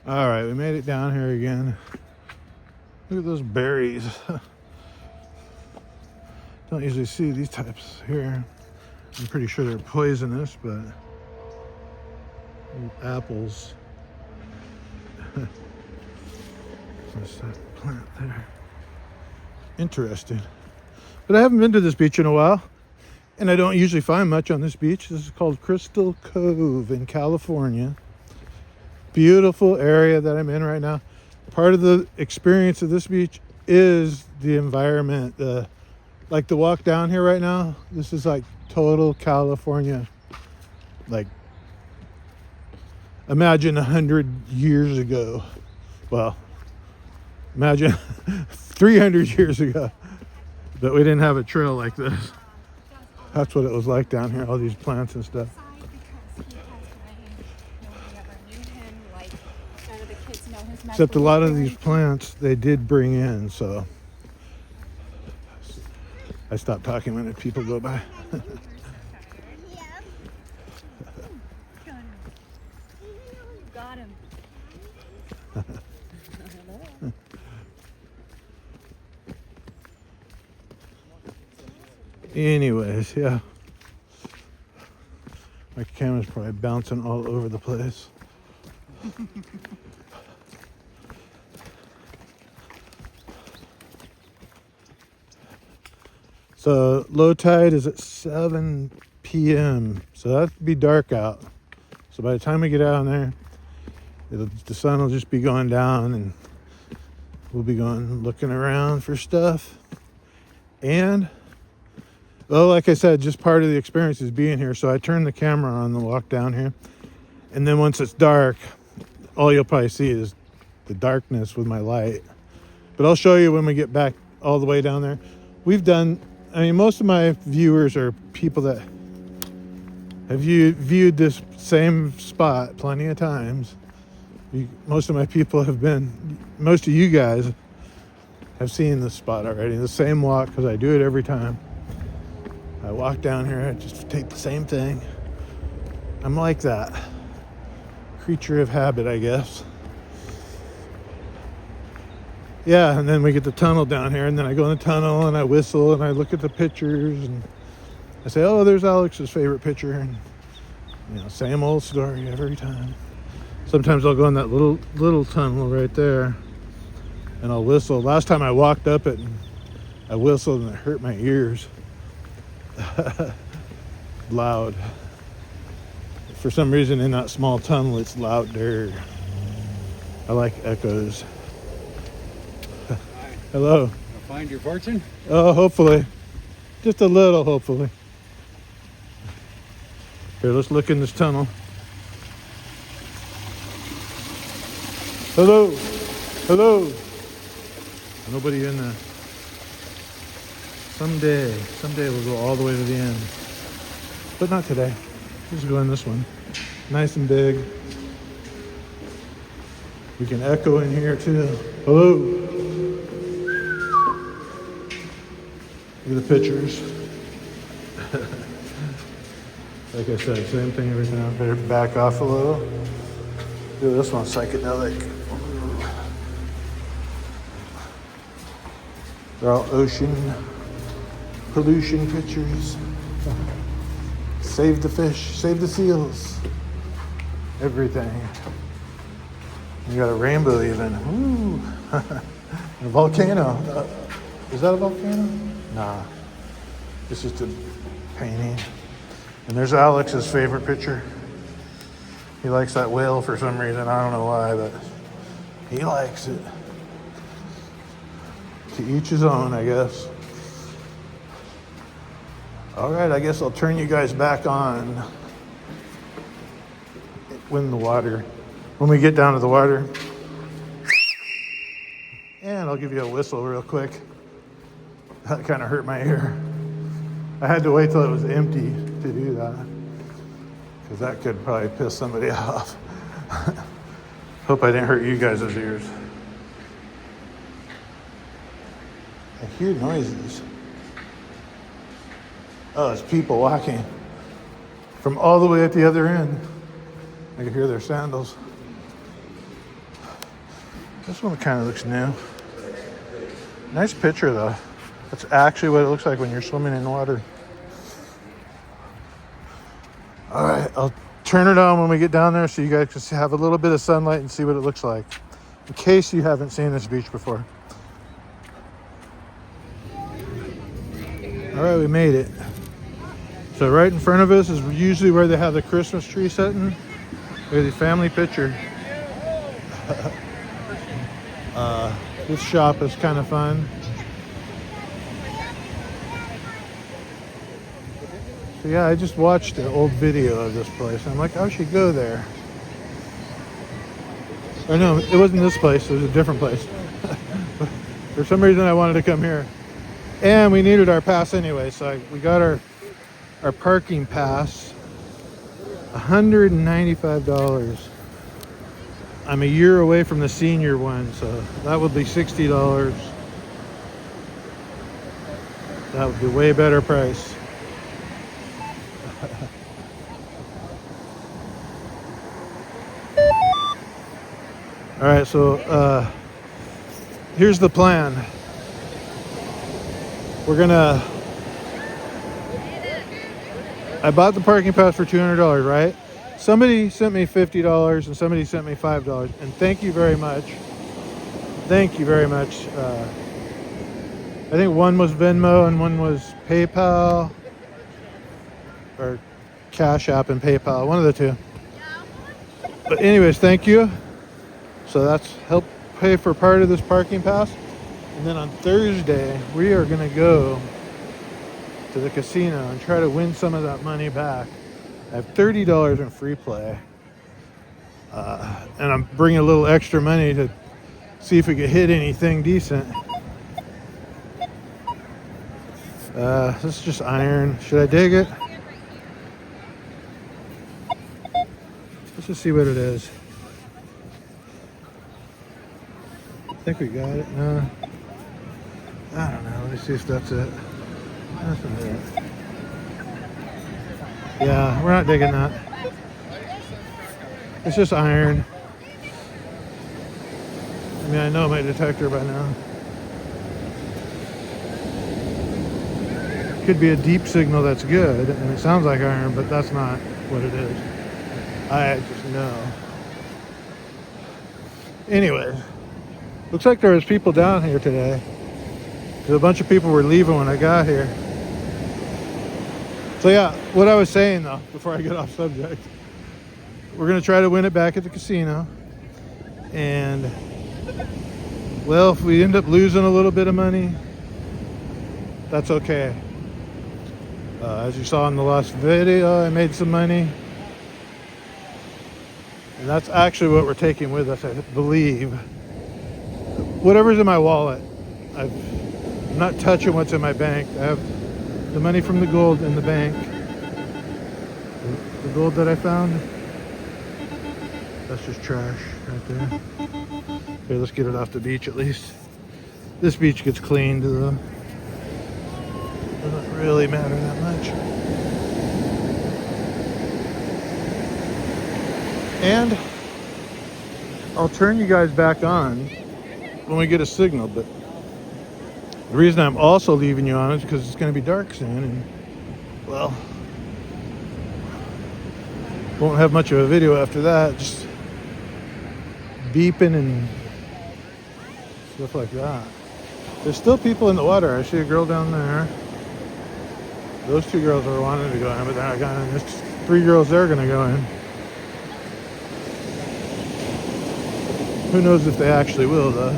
All right, we made it down here again. Look at those berries. Don't usually see these types here. I'm pretty sure they're poisonous, but apples. There's that plant there. Interesting. But I haven't been to this beach in a while, and I don't usually find much on this beach. This is called Crystal Cove in California. Beautiful area that I'm in right now. Part of the experience of this beach is the environment. Like the walk down here right now, this is like total California. Like, imagine 100 years ago. Well, imagine 300 years ago. But we didn't have a trail like this. That's what it was like down here, all these plants and stuff. Except a lot of these plants they did bring in, so I stopped talking when people go by. Got him. Anyways, yeah. My camera's probably bouncing all over the place. So low tide is at 7 p.m. So that'd be dark out. So by the time we get out there, the sun will just be going down, and we'll be going looking around for stuff. And well, like I said, just part of the experience is being here. So I turn the camera on the walk down here, and then once it's dark, all you'll probably see is the darkness with my light. But I'll show you when we get back all the way down there. Most of my viewers are people that have viewed this same spot plenty of times. Most of you guys have seen this spot already, the same walk, because I do it every time. I walk down here, I just take the same thing. I'm like that. Creature of habit, I guess. Yeah, and then we get the tunnel down here, and then I go in the tunnel and I whistle and I look at the pictures and I say, oh, there's Alex's favorite picture, and same old story every time. Sometimes I'll go in that little tunnel right there and I'll whistle. Last time I walked up it and I whistled and it hurt my ears. Loud. For some reason in that small tunnel it's louder. I like echoes. Hello. You'll find your fortune? Oh, hopefully. Just a little, hopefully. Here, let's look in this tunnel. Hello. Hello. Nobody in there. Someday we'll go all the way to the end. But not today. Just go in this one. Nice and big. We can echo in here too. Hello. Look at the pictures. Like I said, same thing every time. Better back off a little. Ooh, this one's psychedelic. They're all ocean pollution pictures. Save the fish, save the seals. Everything. You got a rainbow even. Ooh. A volcano. Is that a volcano? Nah. It's just a painting. And there's Alex's favorite picture. He likes that whale for some reason. I don't know why, but he likes it. To each his own, I guess. All right, I guess I'll turn you guys back on when we get down to the water. And I'll give you a whistle real quick. That kind of hurt my ear. I had to wait till it was empty to do that, because that could probably piss somebody off. Hope I didn't hurt you guys' ears. I hear noises. Oh, it's people walking from all the way at the other end. I can hear their sandals. This one kind of looks new. Nice picture though. That's actually what it looks like when you're swimming in water. All right, I'll turn it on when we get down there so you guys can have a little bit of sunlight and see what it looks like, in case you haven't seen this beach before. All right, we made it. So right in front of us is usually where they have the Christmas tree setting. Look at the family picture. This shop is kind of fun. So yeah, I just watched an old video of this place. I'm like, I should go there. Or no, it wasn't this place. It was a different place. For some reason, I wanted to come here. And we needed our pass anyway, so we got our parking pass. $195. I'm a year away from the senior one, so that would be $60. That would be a way better price. All right, so here's the plan. I bought the parking pass for $200, right? Somebody sent me $50 and somebody sent me $5. And thank you very much. Thank you very much. I think one was Venmo and one was PayPal. Or Cash App and PayPal, one of the two. But anyways, thank you. So that's helped pay for part of this parking pass. And then on Thursday, we are gonna go to the casino and try to win some of that money back. I have $30 in free play. And I'm bringing a little extra money to see if we could hit anything decent. This is just iron. Should I dig it? Let's just see what it is. I think we got it. No. I don't know. Let me see if that's it. That's not it. Yeah, we're not digging that. It's just iron. I mean, I know my detector by now. Could be a deep signal that's good, and it sounds like iron, but that's not what it is. I just know. Anyway, looks like there was people down here today. A bunch of people were leaving when I got here. So yeah, what I was saying though, before I get off subject, we're gonna try to win it back at the casino. And well, if we end up losing a little bit of money, that's okay. As you saw in the last video, I made some money. And that's actually what we're taking with us, I believe. Whatever's in my wallet, I'm not touching what's in my bank. I have the money from the gold in the bank. The gold that I found, that's just trash right there. Okay, let's get it off the beach at least. This beach gets cleaned though. Doesn't really matter that much. And I'll turn you guys back on when we get a signal, but the reason I'm also leaving you on is because it's going to be dark soon, and well, won't have much of a video after that, just beeping and stuff like that. There's still people in the water. I see a girl down there. Those two girls are wanting to go in, but they're not going in. There's 3 girls there going to go in. Who knows if they actually will though.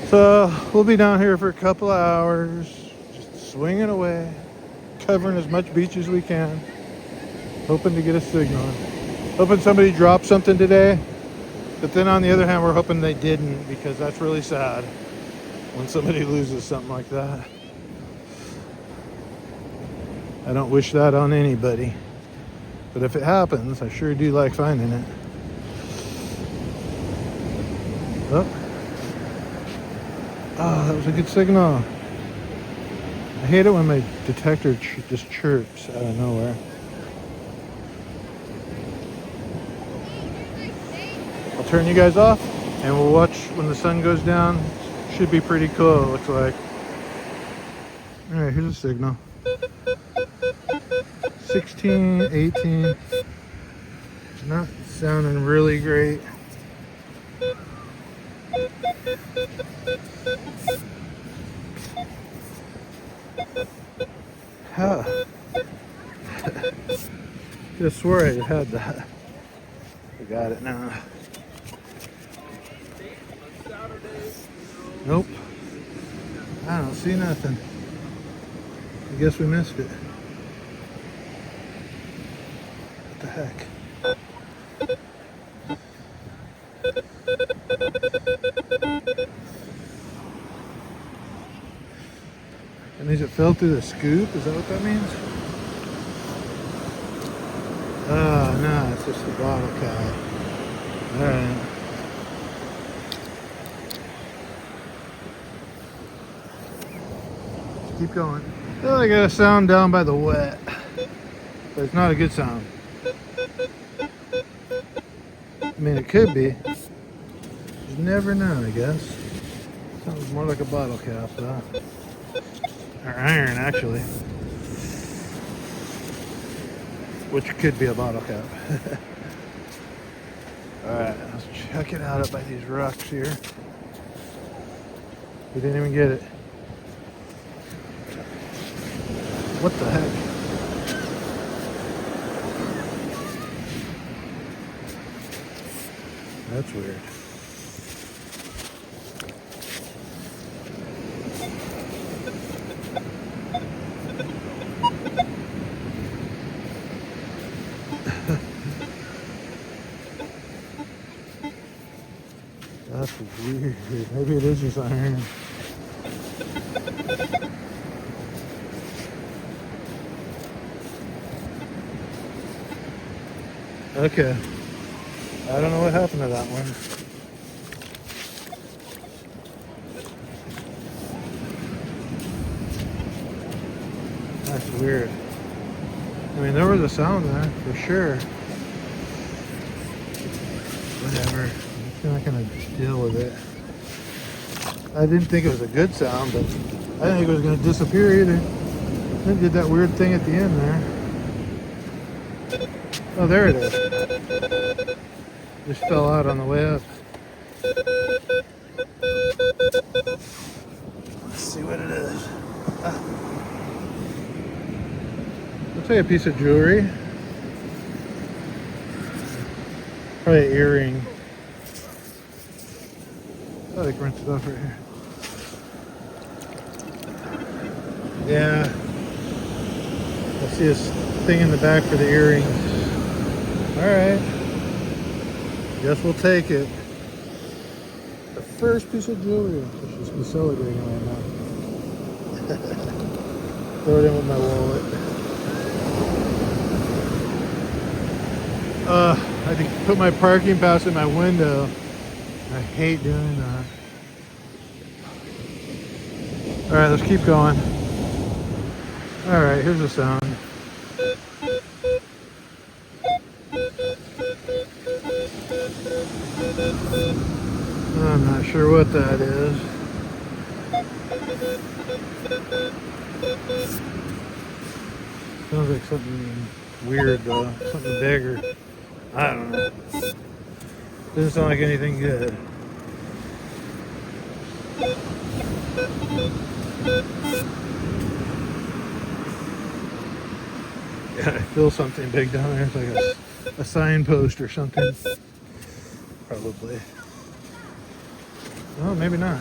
So we'll be down here for a couple of hours, just swinging away, covering as much beach as we can, hoping to get a signal. Hoping somebody dropped something today, but then on the other hand, we're hoping they didn't, because that's really sad when somebody loses something like that. I don't wish that on anybody, but if it happens, I sure do like finding it. Oh, that was a good signal. I hate it when my detector just chirps out of nowhere. turn you guys off and we'll watch when the sun goes down. Should be pretty cool, it looks like. All right, here's a signal. 16, 18. It's not sounding really great. Huh. Just swore I had that. I got it now. Nope. I don't see nothing. I guess we missed it. What the heck? That means it fell through the scoop? Is that what that means? Oh, no, it's just the bottle cap. Alright. Keep going. Oh, I got a sound down by the wet. But it's not a good sound. I mean, it could be. You never know, I guess. Sounds more like a bottle cap, though. Or iron, actually. Which could be a bottle cap. Alright, let's check it out up by these rocks here. We didn't even get it. What the heck? That's weird. That's weird. Maybe it is just iron. Okay. I don't know what happened to that one. That's weird. I mean, there was a sound there, for sure. Whatever. I'm not gonna deal with it. I didn't think it was a good sound, but I didn't think it was gonna disappear either. It did that weird thing at the end there. Oh, there it is. Just fell out on the way up. Let's see what it is. Ah. Looks like a piece of jewelry. Probably an earring. Oh, they can rent it off right here. Yeah. I see this thing in the back for the earrings. Alright. Guess we'll take it. The first piece of jewelry. I should be celebrating right now. Throw it in with my wallet. I had to put my parking pass in my window. I hate doing that. Alright, let's keep going. Alright, here's the sound. I'm not sure what that is. Sounds like something weird though. Something bigger. I don't know. Doesn't sound like anything good. Yeah, I feel something big down there. It's like a signpost or something. Probably. Oh, maybe not.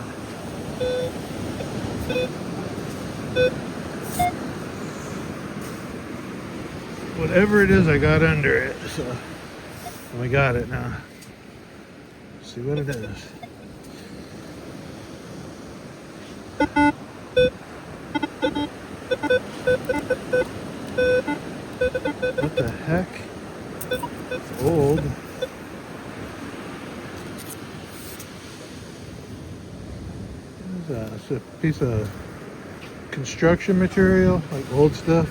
Whatever it is, I got under it. So we got it now. Let's see what it is. What the heck? It's old. What is that? It's a piece of construction material, like old stuff.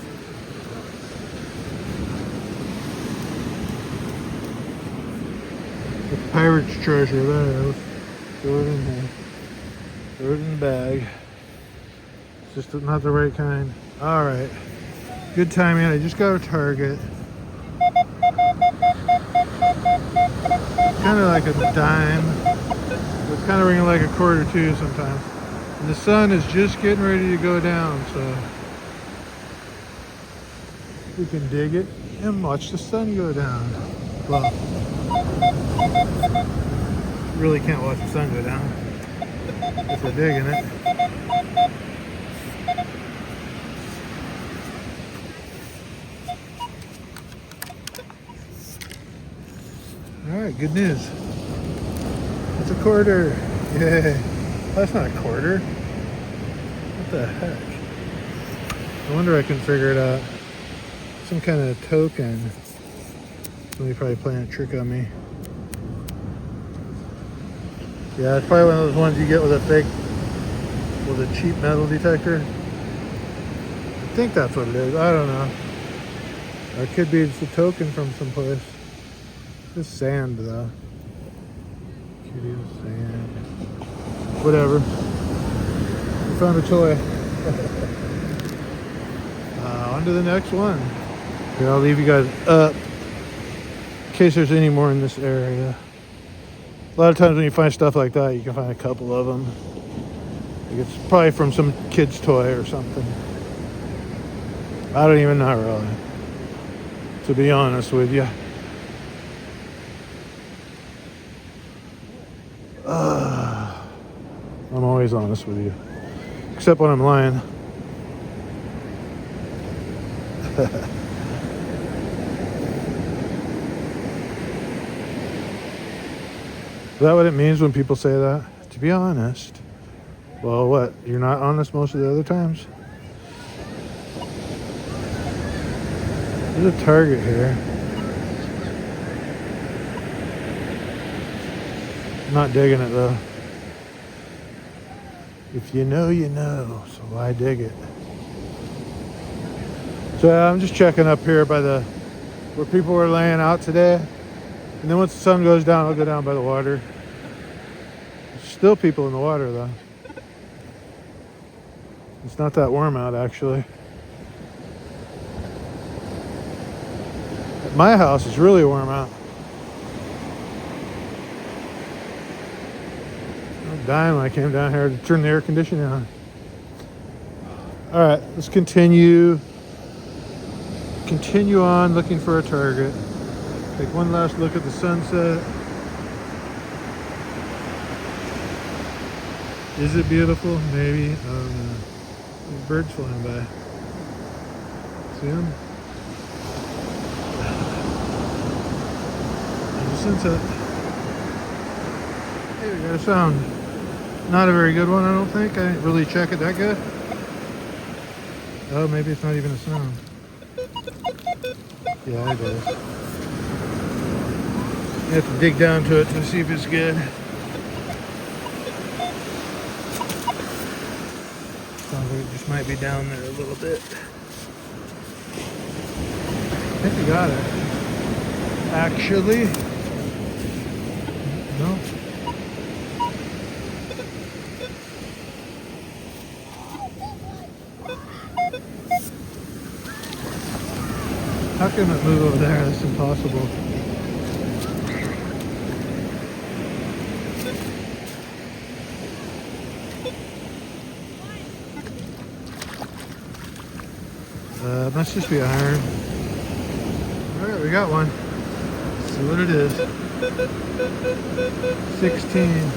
Pirate's treasure. There. Let's throw it in here. Throw it in the bag. It's just not the right kind. Alright. Good timing. I just got a Target. Kind of like a dime. It's kind of ringing like a quarter too sometimes. And the sun is just getting ready to go down, so we can dig it and watch the sun go down. Well, really can't watch the sun go down if we're digging it. Alright, good news. It's a quarter. Yay. That's not a quarter. What the heck? I wonder I can figure it out. Some kind of token. Somebody probably playing a trick on me. Yeah, it's probably one of those ones you get with a cheap metal detector. I think that's what it is. I don't know. Or it could be just a token from someplace. Just sand though. Cutie sand. Whatever. We found a toy. On to the next one. Here, I'll leave you guys up in case there's any more in this area. A lot of times when you find stuff like that, you can find a couple of them. Like it's probably from some kid's toy or something. I don't even know really, to be honest with you. I'm always honest with you, except when I'm lying. Is that what it means when people say that? To be honest. Well, what? You're not honest most of the other times? There's a Target here. I'm not digging it though. If you know, you know. So why dig it? So I'm just checking up here by where people were laying out today. And then once the sun goes down, I'll go down by the water. There's still people in the water though. It's not that warm out actually. At my house, it's really warm out. I'm dying when I came down here to turn the air conditioning on. All right, let's continue on looking for a target. Take one last look at the sunset. Is it beautiful? Maybe. I don't know. There's birds flying by. See them? There's the sunset. Hey, we got a sound. Not a very good one, I don't think. I didn't really check it that good. Oh, maybe it's not even a sound. Yeah, it is. You have to dig down to it to see if it's good. Sounds like it just might be down there a little bit. I think we got it. Actually, no. How can it move over there? That's impossible. It must just be iron. Alright, we got one. Let's see what it is. 16.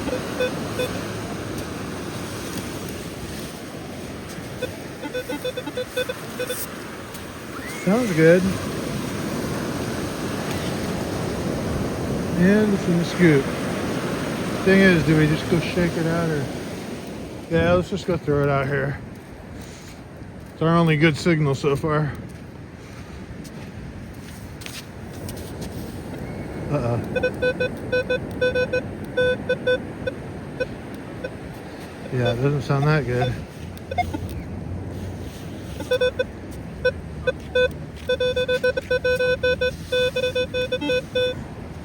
Sounds good. And it's in the scoop. Thing is, do we just go shake it out or? Yeah, let's just go throw it out here. It's our only good signal so far. Uh-oh. Yeah, it doesn't sound that good.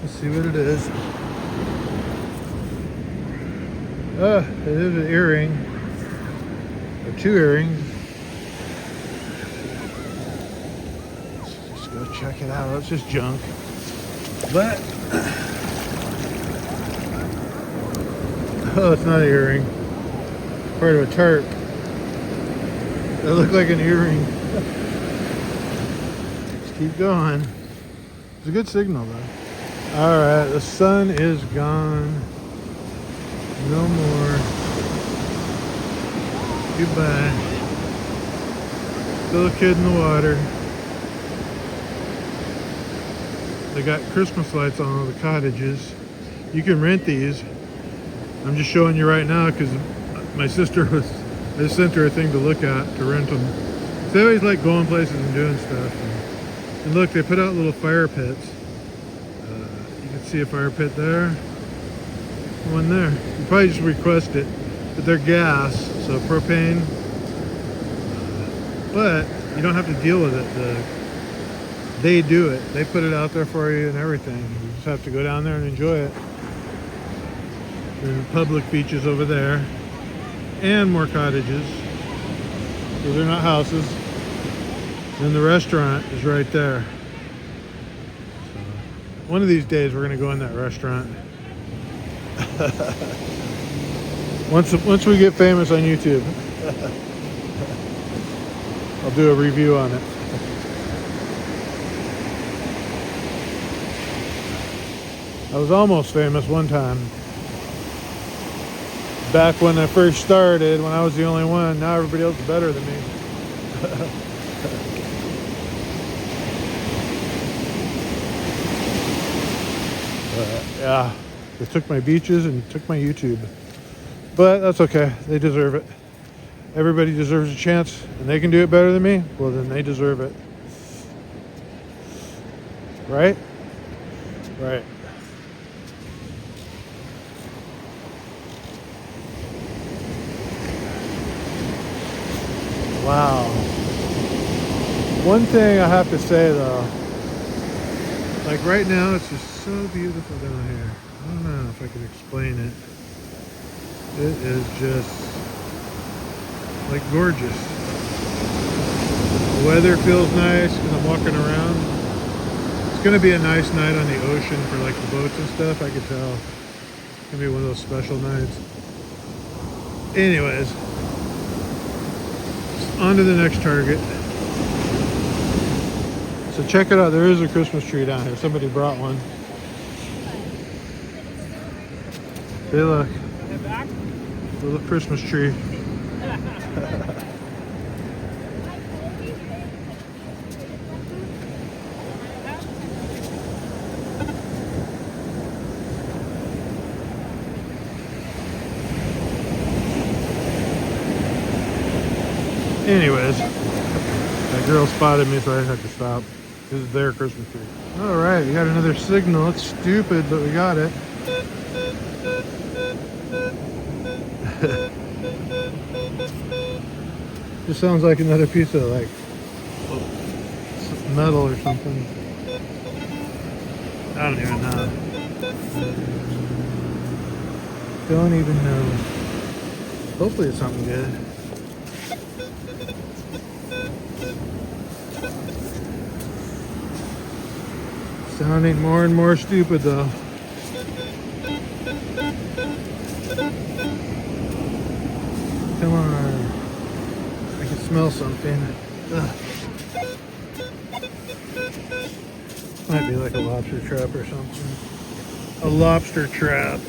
Let's see what it is. It is an earring. Or 2 earrings. Let's just go check it out. It's just junk. But oh, it's not an earring. Part of a tarp. That looked like an earring. Let's keep going. It's a good signal though. Alright, the sun is gone. No more. Goodbye. Still a kid in the water. They got Christmas lights on all the cottages. You can rent these. I'm just showing you right now because my sister was, I just sent her a thing to look at, to rent them. They always like going places and doing stuff. And look, they put out little fire pits. You can see a fire pit there. One there. You probably just request it. But they're gas, so propane. But you don't have to deal with it. They do it. They put it out there for you and everything. You just have to go down there and enjoy it. There's public beaches over there. And more cottages. So they're not houses. And the restaurant is right there. So one of these days we're going to go in that restaurant. Once we get famous on YouTube, I'll do a review on it. I was almost famous one time. Back when I first started, when I was the only one. Now everybody else is better than me. Yeah, they took my beaches and took my YouTube. But that's okay. They deserve it. Everybody deserves a chance, and they can do it better than me. Well, then they deserve it. Right? Right. Wow. One thing I have to say though, like right now it's just so beautiful down here. I don't know if I can explain it. It is just like gorgeous. The weather feels nice because I'm walking around. It's gonna be a nice night on the ocean for like the boats and stuff, I could tell. It's gonna be one of those special nights. Anyways, on to the next target. So check it out, there is a Christmas tree down here. Somebody brought one. Hey look, little Christmas tree. Anyways, that girl spotted me, so I had to stop. This is their Christmas tree. All right, we got another signal. It's stupid, but we got it. Just sounds like another piece of like metal or something. I don't even know. Don't even know. Hopefully it's something good. Sounding more and more stupid though. Come on. I can smell something. Ugh. Might be like a lobster trap or something. A lobster trap.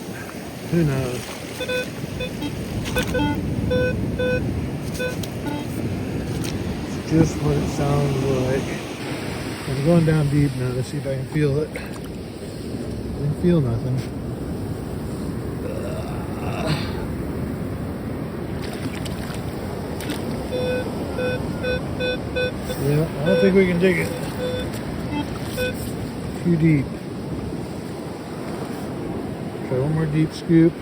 Who knows? It's just what it sounds like. I'm going down deep now to see if I can feel it. I can feel nothing. Yeah, I don't think we can dig it. Too deep. Try one more deep scoop.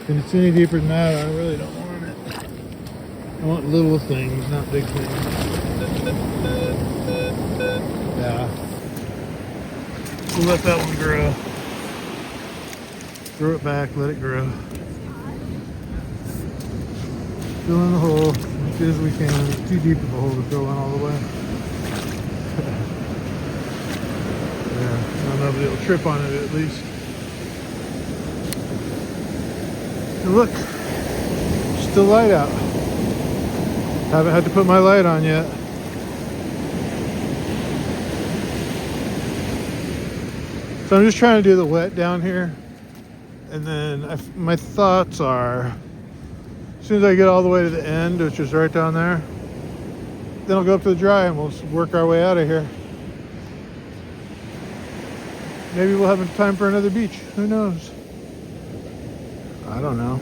If it's any deeper than that, I really don't want it. I want little things, not big things. Yeah. We'll let that one grow. Throw it back, let it grow. Fill in the hole as good as we can. It's too deep of a hole to fill in all the way. Yeah, now nobody will trip on it at least. And look, still light out. Haven't had to put my light on yet. So I'm just trying to do the wet down here. And then my thoughts are, as soon as I get all the way to the end, which is right down there, then I'll go up to the dry and we'll work our way out of here. Maybe we'll have time for another beach. Who knows? I don't know.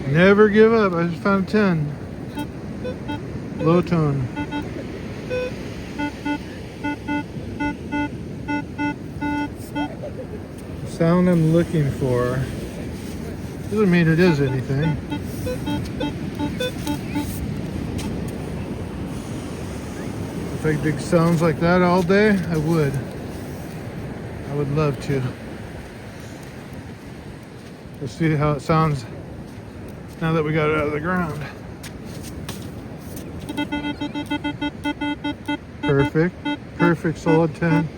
Never give up. I just found 10. Low tone. The sound I'm looking for doesn't mean it is anything. If I could dig sounds like that all day, I would. I would love to. Let's see how it sounds now that we got it out of the ground. Perfect. Perfect, solid 10.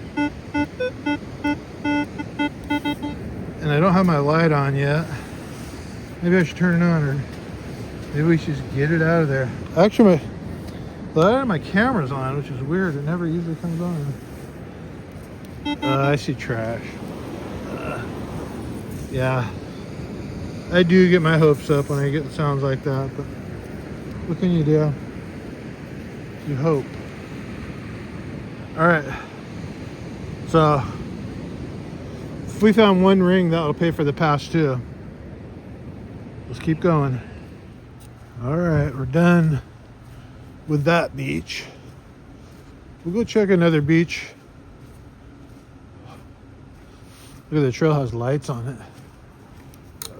And I don't have my light on yet. Maybe I should turn it on, or maybe we should just get it out of there. Actually, the light on my camera's on, which is weird. It never usually comes on. I see trash. Yeah. I do get my hopes up when I get sounds like that, but what can you do? You hope. All right. So, if we found one ring, that'll pay for the past two. Let's keep going. All right, we're done with that beach. We'll go check another beach. Look at the trail has lights on it.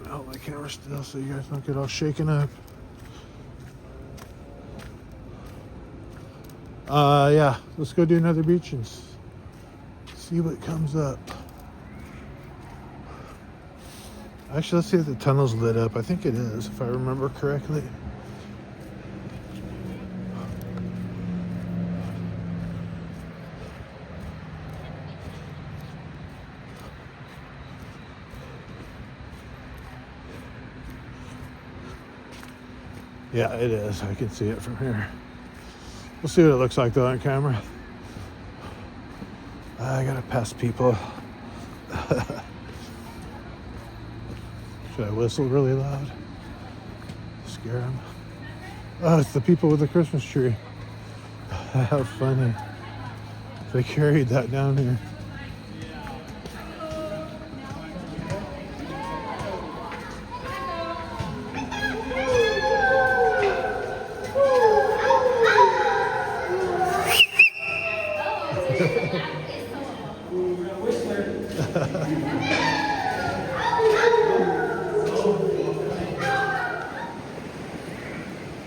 I'll hold my camera still so you guys don't get all shaken up. Yeah, let's go do another beach and see what comes up. Actually, let's see if the tunnel's lit up. I think it is, if I remember correctly. Yeah, it is. I can see it from here. We'll see what it looks like though on camera. I gotta pass people. Should I whistle really loud? Scare them? Oh, it's the people with the Christmas tree. How funny. They carried that down here.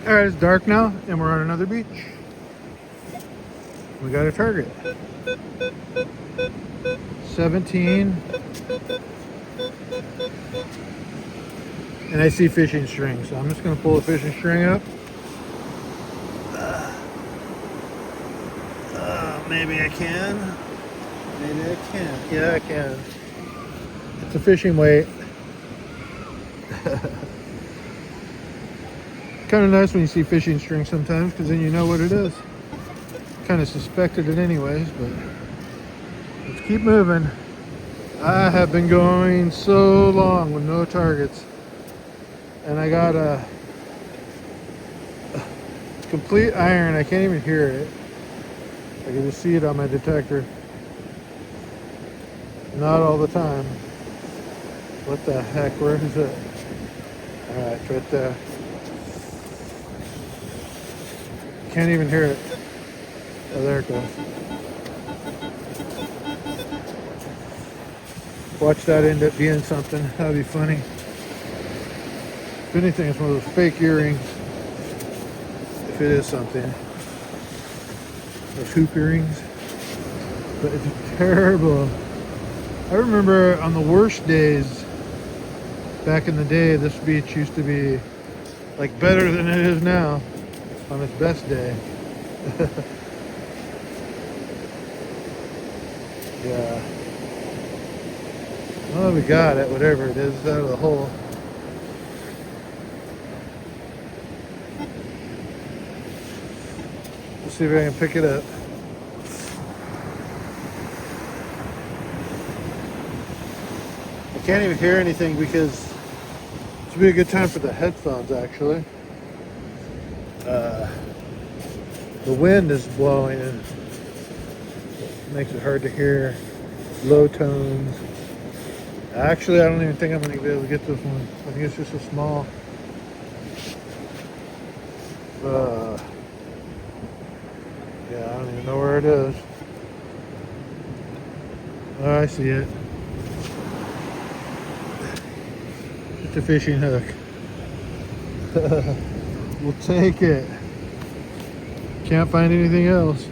All right, it's dark now, and we're on another beach. We got a target. 17. And I see fishing string, so I'm just going to pull the fishing string up. Maybe I can. Maybe I can't. Yeah, I can. It's a fishing weight. Kind of nice when you see fishing string sometimes, because then you know what it is. Kind of suspected it anyways, but let's keep moving. I have been going so long with no targets, and I got a complete iron. I can't even hear it. I can just see it on my detector. Not all the time. What the heck? Where is it? Alright, it's right there. Can't even hear it. Oh, there it goes. Watch that end up being something. That'd be funny. If anything, it's one of those fake earrings. If it is something. Those hoop earrings. But it's terrible. I remember on the worst days, Back in the day, this beach used to be like better than it is now on its best day. Yeah. Well, we got it, whatever it is, out of the hole. Let's see if I can pick it up. I can't even hear anything because it should be a good time for the headphones, actually. The wind is blowing and it makes it hard to hear low tones. Actually, I don't even think I'm going to be able to get this one. I think it's just a small. Yeah, I don't even know where it is. Oh, I see it. Just a fishing hook. We'll take it. Can't find anything else.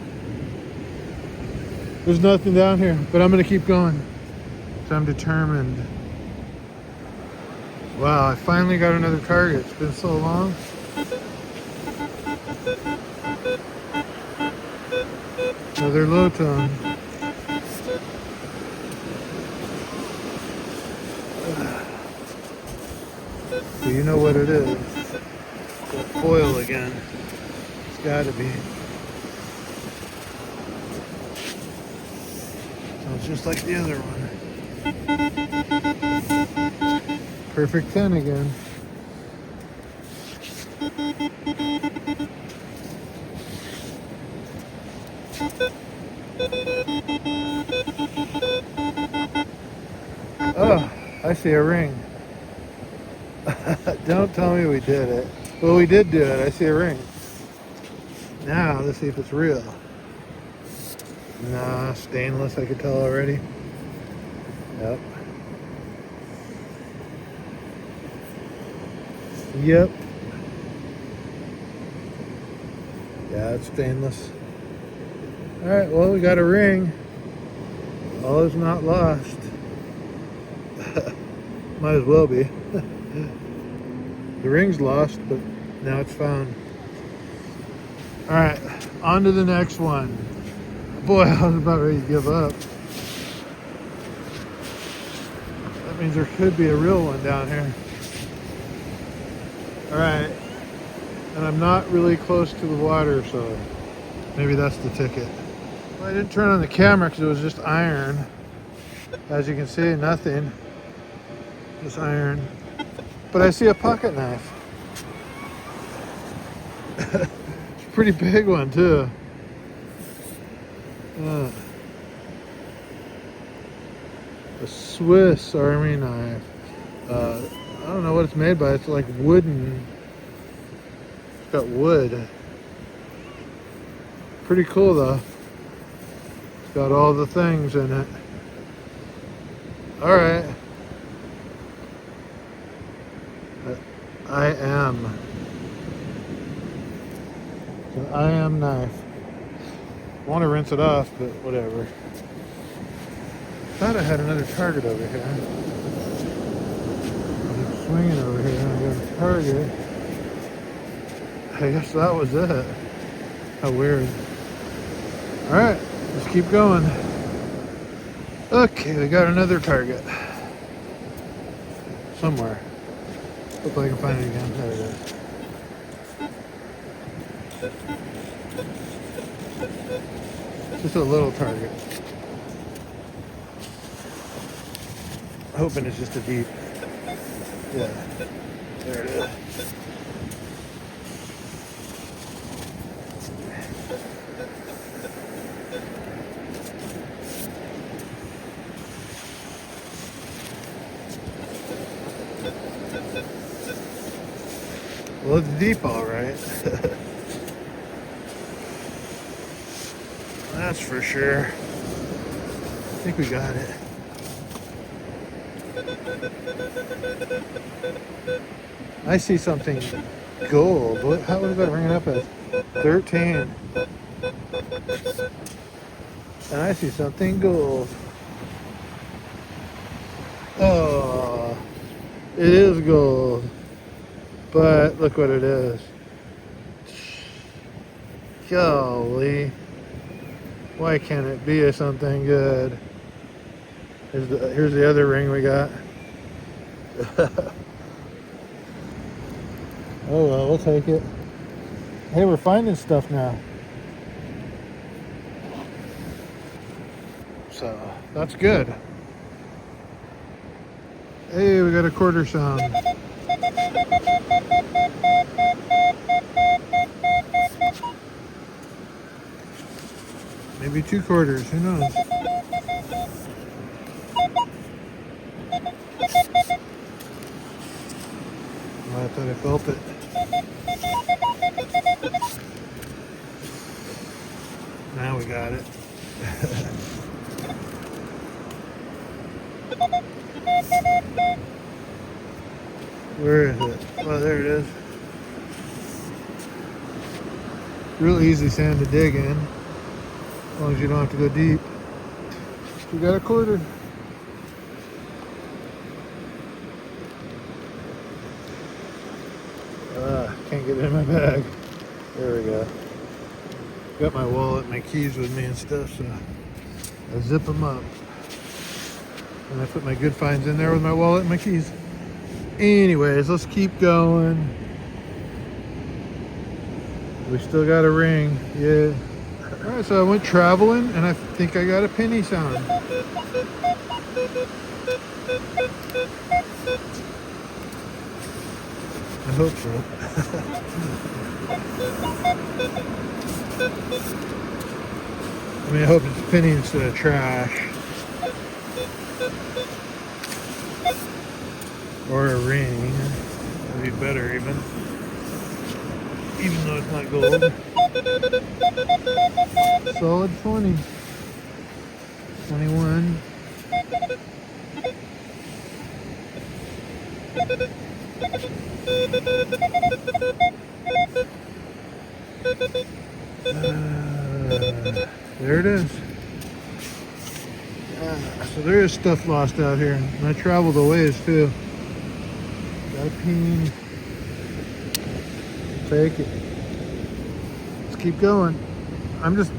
There's nothing down here, but I'm gonna keep going. So I'm determined. Wow, I finally got another target. It's been so long. Another low tone. So you know what it is. That foil again. It's gotta be. Sounds just like the other one. Perfect 10 again. Oh, I see a ring. Don't tell me we did it. Well, we did do it. I see a ring. Now, let's see if it's real. Nah, stainless, I could tell already. Yep. Yep. Yeah, it's stainless. Alright, well, we got a ring. All is not lost. Might as well be. The ring's lost, but now it's found. Alright, on to the next one. Boy, I was about ready to give up. That means there could be a real one down here. Alright, and I'm not really close to the water, so maybe that's the ticket. Well, I didn't turn on the camera because it was just iron. As you can see, nothing. Just iron. But I see a pocket knife. It's a pretty big one, too. A Swiss Army knife. I don't know what it's made by. It's like wooden. It's got wood. Pretty cool though. It's got all the things in it. Alright. I am. It's an I am knife. I want to rinse it off, but whatever. Thought I had another target over here. I'm swinging over here and I got a target. I guess that was it. How weird. Alright, let's keep going. Okay, we got another target. Somewhere. Hope I can find it again. There it is. Just a little target. Hoping it's just a deep. Yeah. There it is. Well, it's deep, all right. That's for sure. I think we got it. I see something gold. What? How does that ring it up as? 13. And I see something gold. Oh, It is gold. But look what it is. Golly. Why can't it be something good? Here's the other ring we got. Oh well, we'll take it. Hey, we're finding stuff now. So, that's good. Hey, we got a quarter sound. Maybe 2 quarters, who knows? Oh, I thought I felt it. Now we got it. Where is it? Oh, there it is. Real easy sand to dig in, as long as you don't have to go deep. We got a quarter. Can't get it in my bag. There we go. Got my wallet, my keys with me and stuff, so I zip them up. And I put my good finds in there with my wallet and my keys. Anyways, let's keep going. We still got a ring, yeah. All right, so I went traveling and I think I got a penny sound. I hope so. I mean, I hope it's a penny instead of trash. Or a ring. That'd be better even though it's not gold. Solid 20. 21. There it is. So there is stuff lost out here. And I traveled a ways too. Got a peen. Take it. Let's keep going. I'm just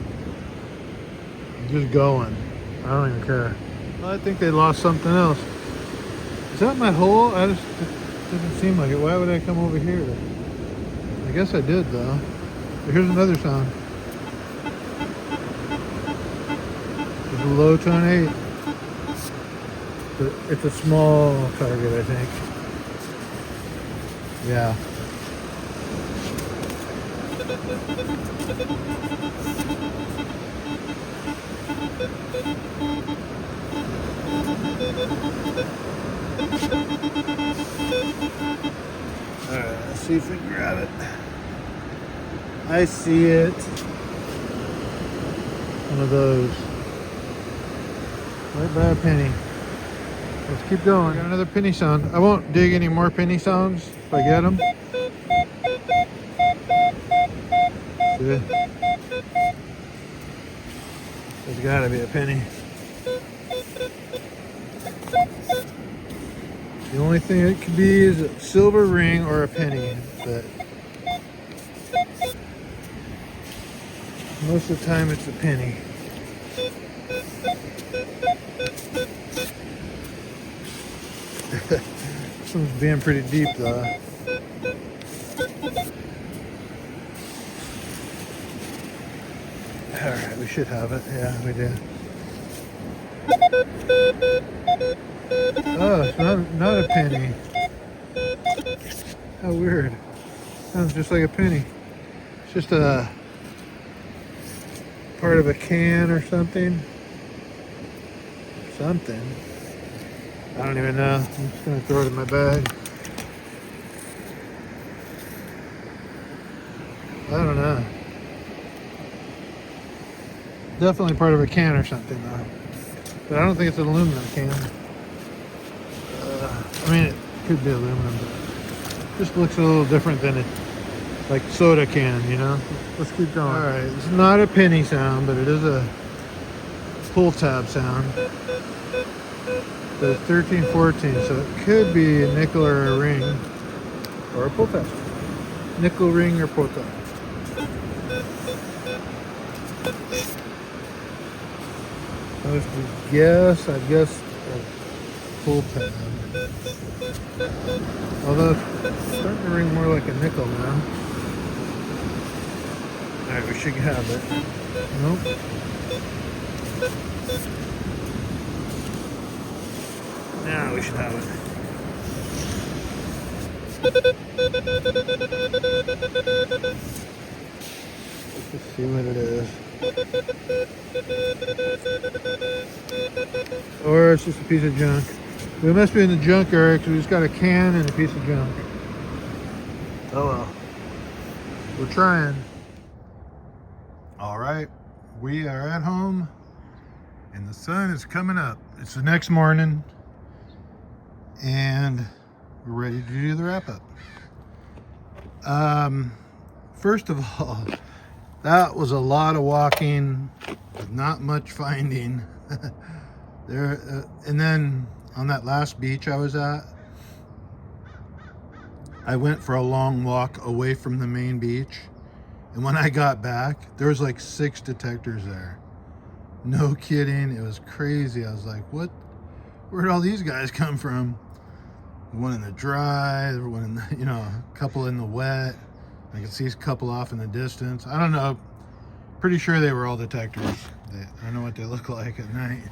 going. I don't even care. Well, I think they lost something else. Is that my hole? It doesn't seem like it. Why would I come over here? I guess I did though. But here's another sound. It's a low tone 8. It's a small target, I think. Yeah. Alright, let's see if we can grab it. I see it. One of those. Right by a penny. Let's keep going. Got another penny sound. I won't dig any more penny sounds if I get them. See? There's gotta be a penny. The only thing it could be is a silver ring or a penny, but most of the time it's a penny. This one's being pretty deep though. Alright, we should have it. Yeah, we do. Oh, it's not a penny. How weird. Sounds just like a penny. It's just a part of a can or something. Something. I don't even know. I'm just gonna throw it in my bag. I don't know. Definitely part of a can or something though. But I don't think it's an aluminum can. I mean, it could be aluminum, but it just looks a little different than it, like soda can, you know? Let's keep going. All right, it's not a penny sound, but it is a pull tab sound. But it's 1314, so it could be a nickel or a ring. Or a pota. Nickel ring or pota. I was to guess, I guess a full tab. Although it's starting to ring more like a nickel now. Alright, we should have it. Nope. Now we should have it. Let's see what it is. Or it's just a piece of junk. We must be in the junk area because we just got a can and a piece of junk. Oh well. We're trying. Alright, we are at home and the sun is coming up. It's the next morning and we're ready to do the wrap up. First of all, that was a lot of walking with not much finding. And then on that last beach I was at, I went for a long walk away from the main beach, and when I got back there was like 6 detectors there. No kidding, it was crazy. I was like, where'd all these guys come from? One in the dry, one in the, a couple in the wet. I can see a couple off in the distance. I don't know, pretty sure they were all detectors. I know what they look like at night.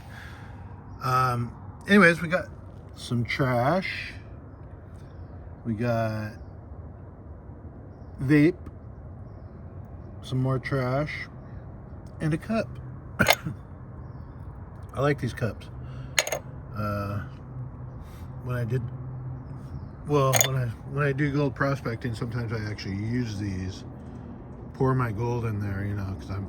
Anyways, we got some trash. We got vape, some more trash, and a cup. I like these cups. When I do gold prospecting, sometimes I actually use these, pour my gold in there, because I'm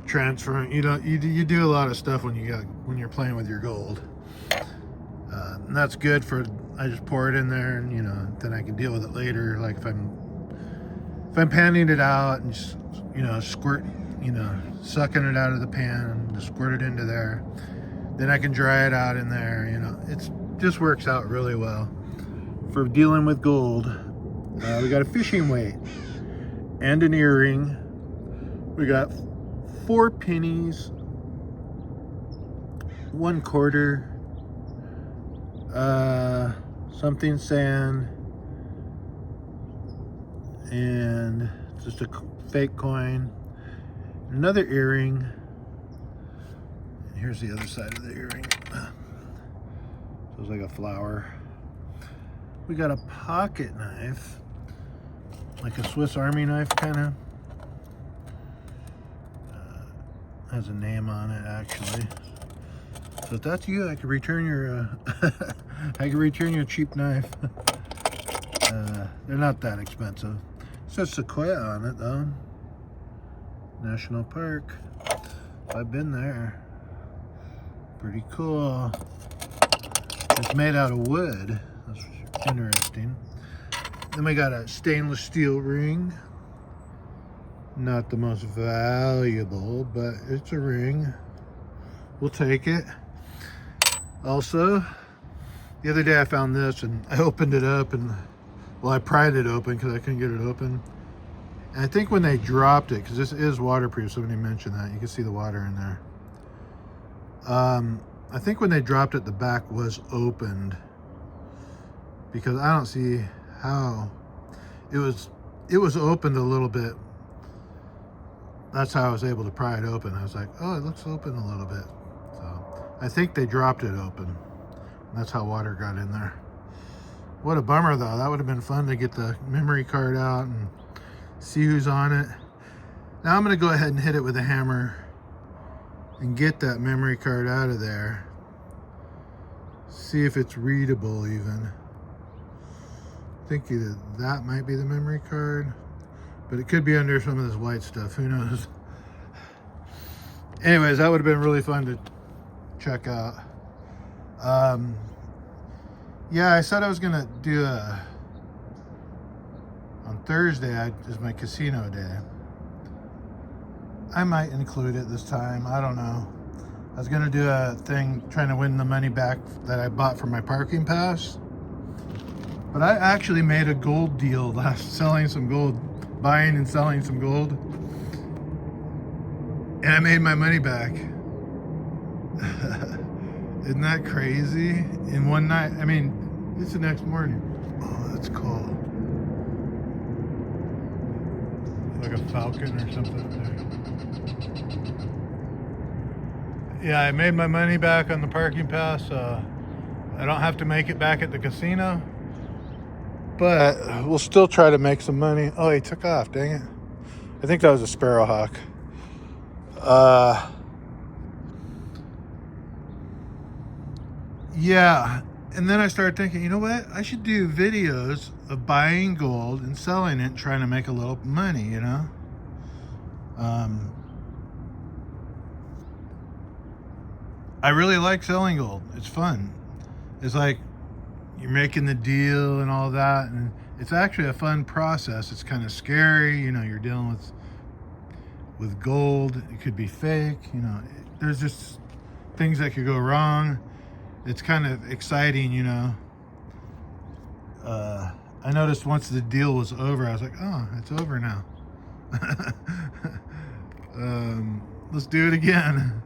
transferring. You do a lot of stuff when you're playing with your gold, and that's good for. I just pour it in there, and then I can deal with it later. Like if I'm panning it out and just squirt, sucking it out of the pan and just squirt it into there, then I can dry it out in there. It just works out really well for dealing with gold. We got a fishing weight and an earring. We got 4 pennies, 1 quarter, something sand, and just a fake coin, another earring, and here's the other side of the earring. So it's like a flower. We got a pocket knife, like a Swiss Army knife kind of. Has a name on it actually. So if that's you, I could return your I could return your cheap knife. They're not that expensive. It says Sequoia on it though. National Park. I've been there. Pretty cool. It's made out of wood. That's interesting. Then we got a stainless steel ring. Not the most valuable, but it's a ring. We'll take it. Also, the other day I found this and I opened it up and, I pried it open because I couldn't get it open. And I think when they dropped it, because this is waterproof, somebody mentioned that. You can see the water in there. I think when they dropped it, the back was opened because I don't see how it was opened a little bit. That's how I was able to pry it open. I was like, oh, it looks open a little bit. So I think they dropped it open. That's how water got in there. What a bummer though. That would have been fun to get the memory card out and see who's on it. Now I'm gonna go ahead and hit it with a hammer and get that memory card out of there. See if it's readable even. I think either that might be the memory card, but it could be under some of this white stuff, who knows. Anyways, that would have been really fun to check out. Yeah, I said I was gonna do on Thursday is my casino day. I might include it this time, I don't know. I was gonna do a thing trying to win the money back that I bought for my parking pass. But I actually made a gold deal last, selling some gold, buying and selling some gold. And I made my money back. Isn't that crazy? In one night, I mean, it's the next morning. Oh, that's cool. Like a falcon or something there. Yeah, I made my money back on the parking pass. I don't have to make it back at the casino. But we'll still try to make some money. Oh, he took off, dang it. I think that was a sparrowhawk. Yeah, and then I started thinking, you know what? I should do videos of buying gold and selling it and trying to make a little money, you know? I really like selling gold. It's fun. It's like you're making the deal and all that, and it's actually a fun process. It's kind of scary, you know, you're dealing with gold. It could be fake, you know. There's just things that could go wrong. It's kind of exciting, you know. I noticed once the deal was over, I was like, oh, it's over now. Let's do it again.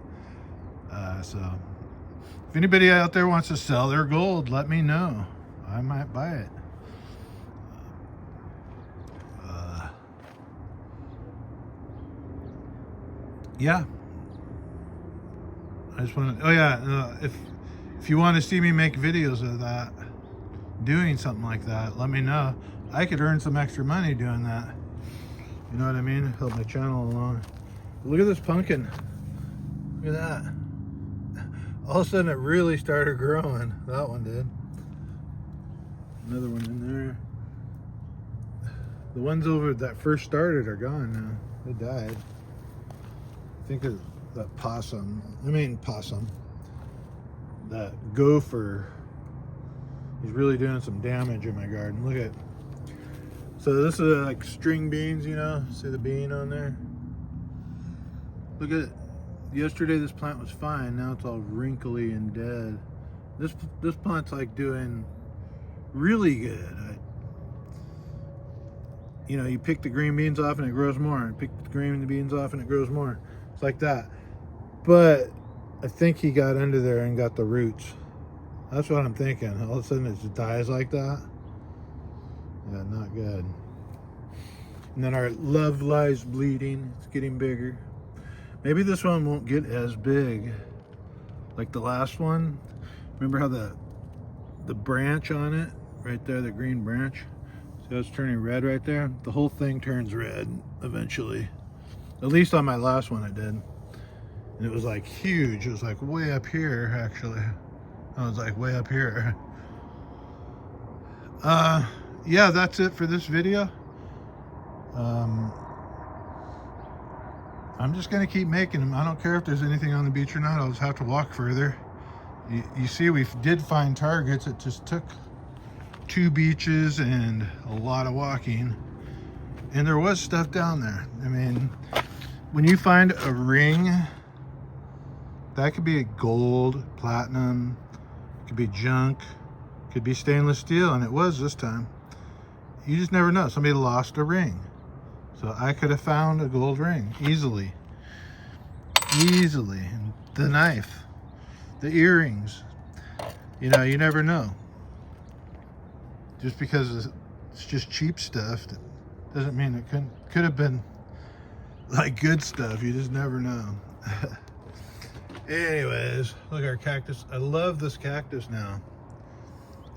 So if anybody out there wants to sell their gold, let me know. I might buy it. Yeah. I just want to, oh yeah, if you want to see me make videos of that, doing something like that, let me know. I could earn some extra money doing that. You know what I mean? Help my channel along. Look at this pumpkin. Look at that. All of a sudden it really started growing. That one did. Another one in there. The ones over that first started are gone now. They died. I think of that possum. That gopher. He's really doing some damage in my garden. Look at. So this is like string beans, you know. See the bean on there? Look at it. Yesterday this plant was fine. Now it's all wrinkly and dead. This plant's like doing really good. You know, you pick the green beans off and it grows more, and pick the green beans off and it grows more. It's like that. But I think he got under there and got the roots. That's what I'm thinking. All of a sudden it just dies like that. Yeah, not good. And then our love lies bleeding. It's getting bigger. Maybe this one won't get as big like the last one. Remember how the branch on it, right there, the green branch, see how it's turning red right there? The whole thing turns red eventually. At least on my last one it did. And it was like huge. It was like way up here, actually. I was like way up here. Yeah, that's it for this video. I'm just gonna keep making them. I don't care if there's anything on the beach or not. I'll just have to walk further. You see, we did find targets. It just took 2 beaches and a lot of walking. And there was stuff down there. I mean, when you find a ring, that could be a gold, platinum, it could be junk, it could be stainless steel, and it was this time. You just never know. Somebody lost a ring. So I could have found a gold ring easily. Easily. And the knife, the earrings. You know, you never know. Just because it's just cheap stuff doesn't mean it could have been like good stuff. You just never know. Anyways, look at our cactus. I love this cactus now.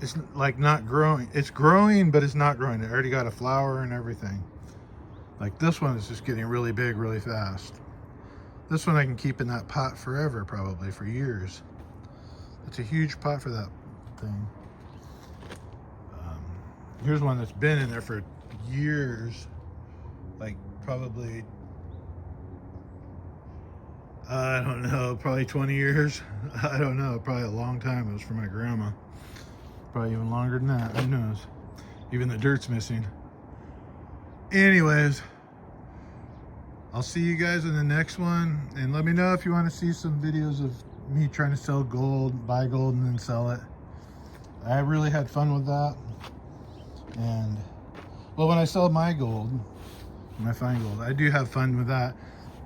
It's like not growing. It's growing, but it's not growing. It already got a flower and everything. Like this one is just getting really big really fast. This one I can keep in that pot forever, probably for years. It's a huge pot for that thing. Here's one that's been in there for years. Like probably, I don't know, probably 20 years. I don't know, probably a long time. It was for my grandma. Probably even longer than that, who knows? Even the dirt's missing. Anyways, I'll see you guys in the next one. And let me know if you want to see some videos of me trying to sell gold, buy gold, and then sell it. I really had fun with that. And, well, when I sell my gold, when I find gold, I do have fun with that.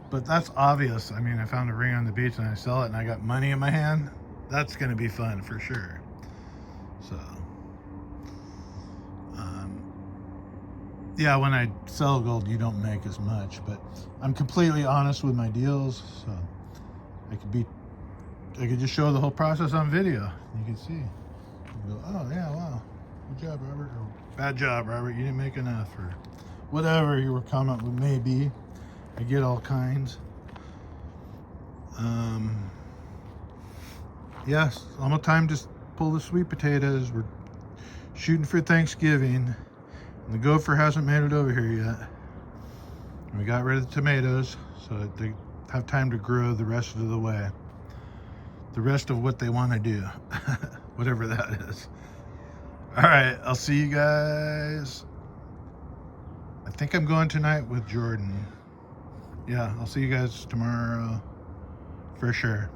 But that's obvious. I mean, I found a ring on the beach and I sell it and I got money in my hand. That's going to be fun for sure. So, yeah, when I sell gold, you don't make as much, but I'm completely honest with my deals. So I could just show the whole process on video. You can see. You go, oh yeah, wow, good job, Robert. Or bad job, Robert. You didn't make enough, or whatever your comment may be. I get all kinds. Yes, almost time to pull the sweet potatoes. We're shooting for Thanksgiving. And the gopher hasn't made it over here yet. And we got rid of the tomatoes so that they have time to grow the rest of the way. The rest of what they want to do. Whatever that is. Alright, I'll see you guys. I think I'm going tonight with Jordan. Yeah, I'll see you guys tomorrow for sure.